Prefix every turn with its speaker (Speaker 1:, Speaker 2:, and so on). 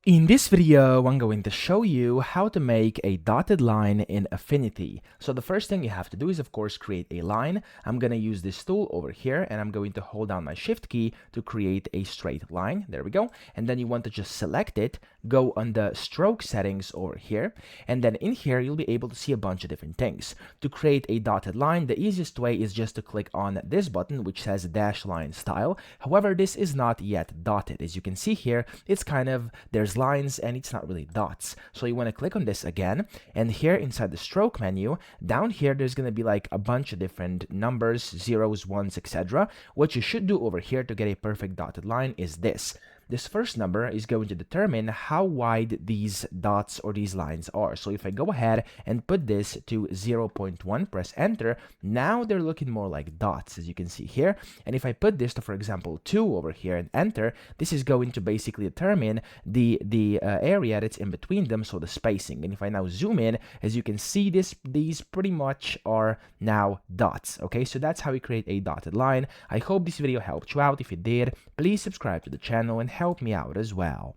Speaker 1: In this video, I'm going to show you how to make a dotted line in Affinity. So the first thing you have to do is, of course, create a line. I'm going to use this tool over here, and I'm going to hold down my Shift key to create a straight line. There we go. And then you want to just select it, go on the stroke settings over here, and then in here, you'll be able to see a bunch of different things. To create a dotted line, the easiest way is just to click on this button, which says dash line style. However, this is not yet dotted. As you can see here, it's kind of, there's lines and it's not really dots. So you want to click on this again, and here inside the stroke menu, down here there's going to be like a bunch of different numbers, zeros, ones, etc. What you should do over here to get a perfect dotted line is this. This first number is going to determine how wide these dots or these lines are. So if I go ahead and put this to 0.1, press enter, now they're looking more like dots, as you can see here. And if I put this to, for example, 2 over here and enter, this is going to basically determine the area that's in between them, so the spacing. And if I now zoom in, as you can see, these pretty much are now dots. Okay, so that's how we create a dotted line. I hope this video helped you out. If it did, please subscribe to the channel and help me out as well.